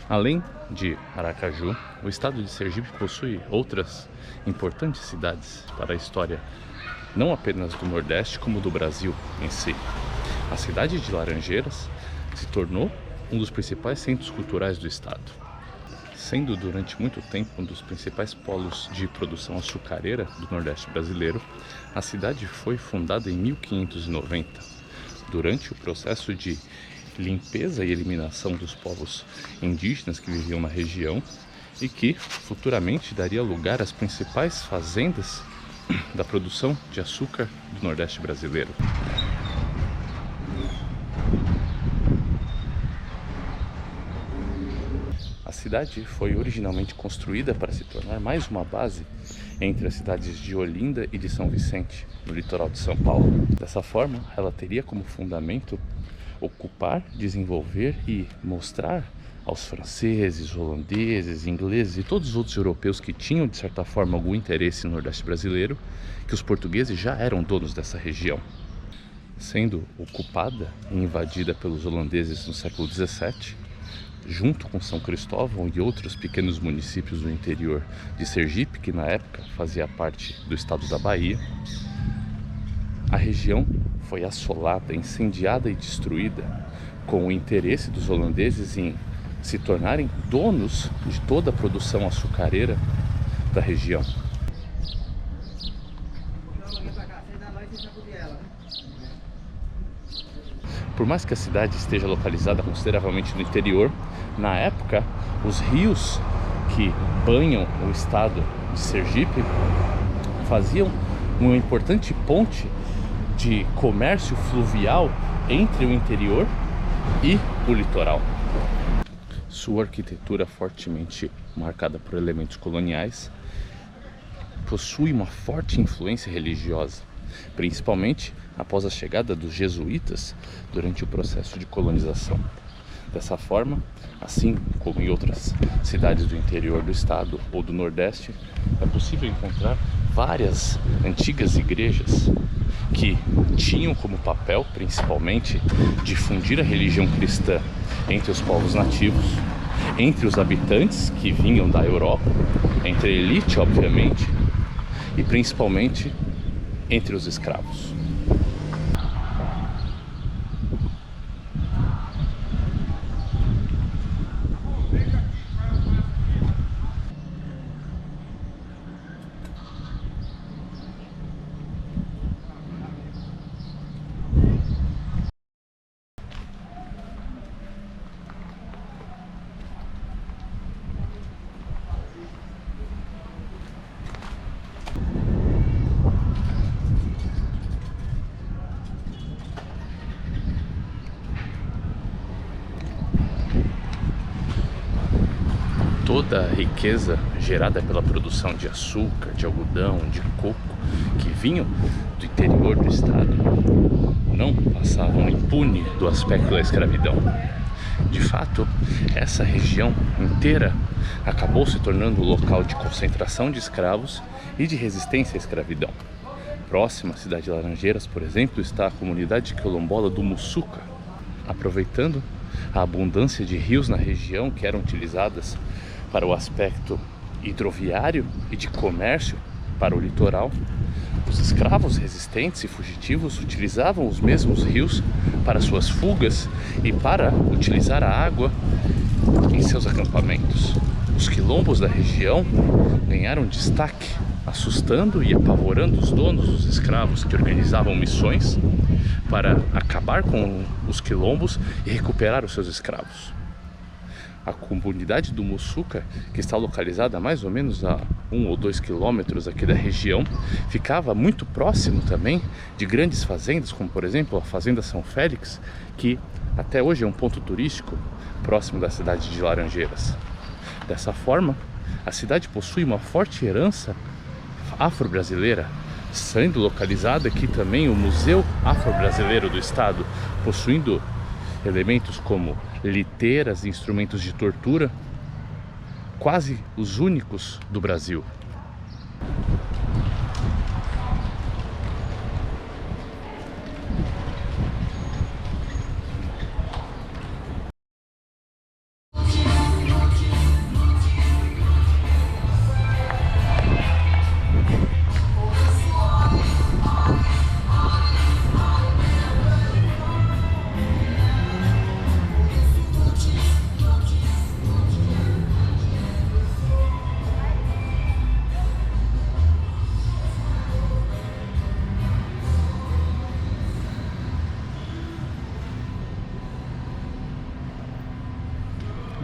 Além de Aracaju, o estado de Sergipe possui outras importantes cidades para a história, não apenas do Nordeste, como do Brasil em si. A cidade de Laranjeiras se tornou um dos principais centros culturais do estado, sendo durante muito tempo um dos principais polos de produção açucareira do Nordeste brasileiro. A cidade foi fundada em 1590, durante o processo de limpeza e eliminação dos povos indígenas que viviam na região e que futuramente daria lugar às principais fazendas da produção de açúcar do Nordeste brasileiro. A cidade foi originalmente construída para se tornar mais uma base entre as cidades de Olinda e de São Vicente, no litoral de São Paulo. Dessa forma, ela teria como fundamento ocupar, desenvolver e mostrar aos franceses, holandeses, ingleses e todos os outros europeus que tinham, de certa forma, algum interesse no Nordeste brasileiro, que os portugueses já eram donos dessa região. Sendo ocupada e invadida pelos holandeses no século XVII, junto com São Cristóvão e outros pequenos municípios do interior de Sergipe, que na época fazia parte do estado da Bahia, a região foi assolada, incendiada e destruída com o interesse dos holandeses em se tornarem donos de toda a produção açucareira da região. Por mais que a cidade esteja localizada consideravelmente no interior, na época, os rios que banham o estado de Sergipe faziam uma importante ponte de comércio fluvial entre o interior e o litoral. Sua arquitetura, fortemente marcada por elementos coloniais, possui uma forte influência religiosa, principalmente após a chegada dos jesuítas durante o processo de colonização. Dessa forma, assim como em outras cidades do interior do estado ou do Nordeste, é possível encontrar várias antigas igrejas que tinham como papel, principalmente, difundir a religião cristã entre os povos nativos, entre os habitantes que vinham da Europa, entre a elite, obviamente, e principalmente entre os escravos. Toda a riqueza gerada pela produção de açúcar, de algodão, de coco, que vinham do interior do estado, não passavam impune do aspecto da escravidão. De fato, essa região inteira acabou se tornando um local de concentração de escravos e de resistência à escravidão. Próxima à cidade de Laranjeiras, por exemplo, está a comunidade quilombola do Muçuca. Aproveitando a abundância de rios na região que eram utilizadas para o aspecto hidroviário e de comércio para o litoral, os escravos resistentes e fugitivos utilizavam os mesmos rios para suas fugas e para utilizar a água em seus acampamentos. Os quilombos da região ganharam destaque, assustando e apavorando os donos dos escravos que organizavam missões para acabar com os quilombos e recuperar os seus escravos. A comunidade do Muçuca, que está localizada a mais ou menos a 1 ou 2 quilômetros aqui da região, ficava muito próximo também de grandes fazendas, como por exemplo a Fazenda São Félix, que até hoje é um ponto turístico próximo da cidade de Laranjeiras. Dessa forma, a cidade possui uma forte herança afro-brasileira, sendo localizada aqui também o Museu Afro-Brasileiro do Estado, possuindo elementos como liteiras e instrumentos de tortura, quase os únicos do Brasil.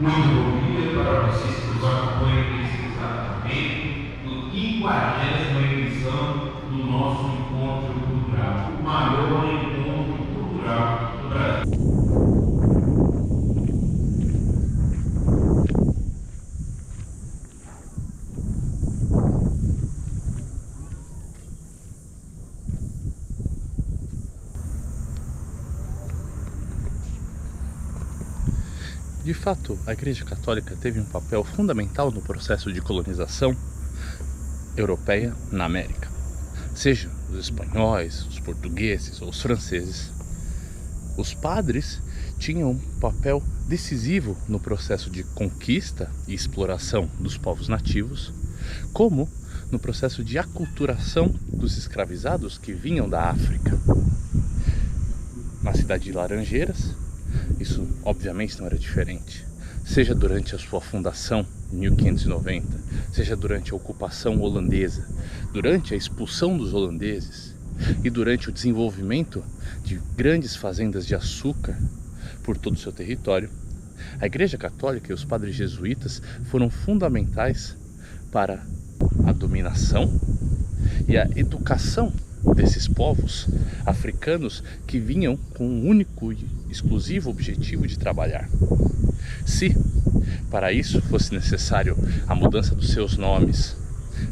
Muito bom dia para vocês que nos acompanham nesse exato momento, no 50ª edição do nosso encontro cultural, o maior encontro cultural do Brasil. De fato, a Igreja Católica teve um papel fundamental no processo de colonização europeia na América. Seja os espanhóis, os portugueses ou os franceses, os padres tinham um papel decisivo no processo de conquista e exploração dos povos nativos, como no processo de aculturação dos escravizados que vinham da África. Na cidade de Laranjeiras, isso obviamente não era diferente. Seja durante a sua fundação em 1590, seja durante a ocupação holandesa, durante a expulsão dos holandeses e durante o desenvolvimento de grandes fazendas de açúcar por todo o seu território, a Igreja Católica e os padres jesuítas foram fundamentais para a dominação e a educação desses povos africanos que vinham com um único e exclusivo objetivo de trabalhar. Se para isso fosse necessário a mudança dos seus nomes,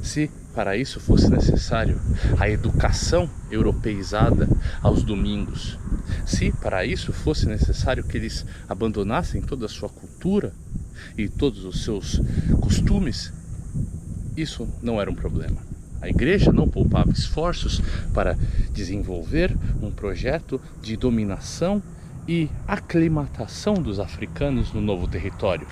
se para isso fosse necessário a educação europeizada aos domingos, se para isso fosse necessário que eles abandonassem toda a sua cultura e todos os seus costumes, isso não era um problema. A igreja não poupava esforços para desenvolver um projeto de dominação e aclimatação dos africanos no novo território.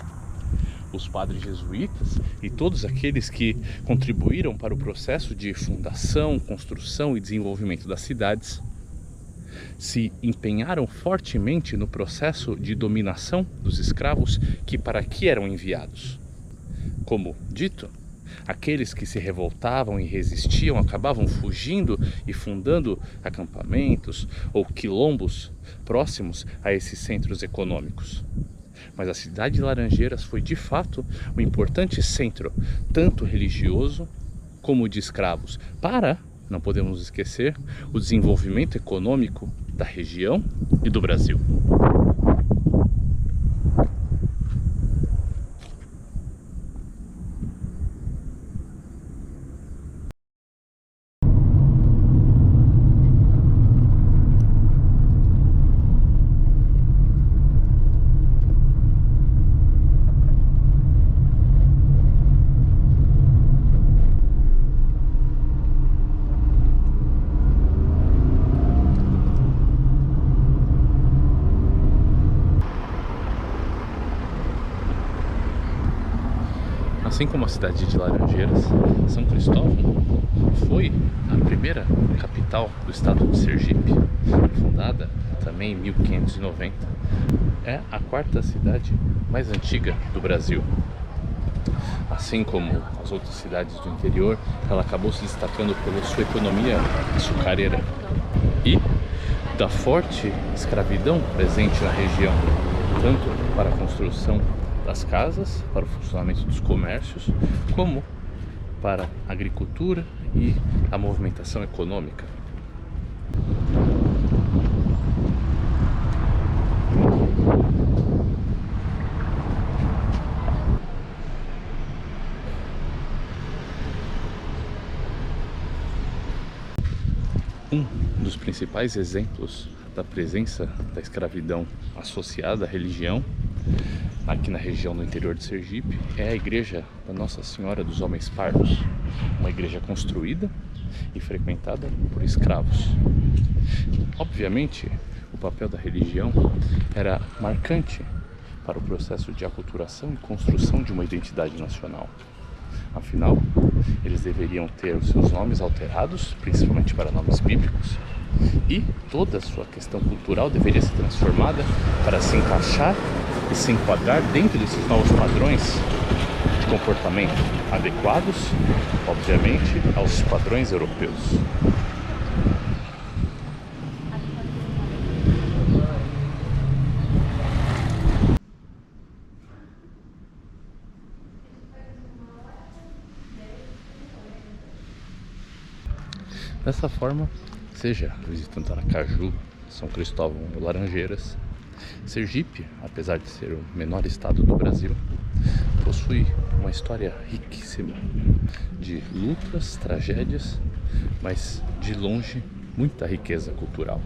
Os padres jesuítas e todos aqueles que contribuíram para o processo de fundação, construção e desenvolvimento das cidades se empenharam fortemente no processo de dominação dos escravos que para aqui eram enviados. Como dito, aqueles que se revoltavam e resistiam acabavam fugindo e fundando acampamentos ou quilombos próximos a esses centros econômicos. Mas a cidade de Laranjeiras foi de fato um importante centro, tanto religioso como de escravos, para, não podemos esquecer, o desenvolvimento econômico da região e do Brasil. Assim como a cidade de Laranjeiras, São Cristóvão foi a primeira capital do estado de Sergipe, fundada também em 1590. É a quarta cidade mais antiga do Brasil. Assim como as outras cidades do interior, ela acabou se destacando pela sua economia açucareira e da forte escravidão presente na região, tanto para a construção das casas, para o funcionamento dos comércios, como para a agricultura e a movimentação econômica. Um dos principais exemplos da presença da escravidão associada à religião aqui na região do interior de Sergipe é a igreja da Nossa Senhora dos Homens Pardos, uma igreja construída e frequentada por escravos. Obviamente, o papel da religião era marcante para o processo de aculturação e construção de uma identidade nacional. Afinal, eles deveriam ter os seus nomes alterados, principalmente para nomes bíblicos, e toda a sua questão cultural deveria ser transformada para se encaixar e se enquadrar dentro desses novos padrões de comportamento adequados, obviamente, aos padrões europeus. Dessa forma, seja visitando Aracaju, São Cristóvão ou Laranjeiras, Sergipe, apesar de ser o menor estado do Brasil, possui uma história riquíssima de lutas, tragédias, mas de longe muita riqueza cultural.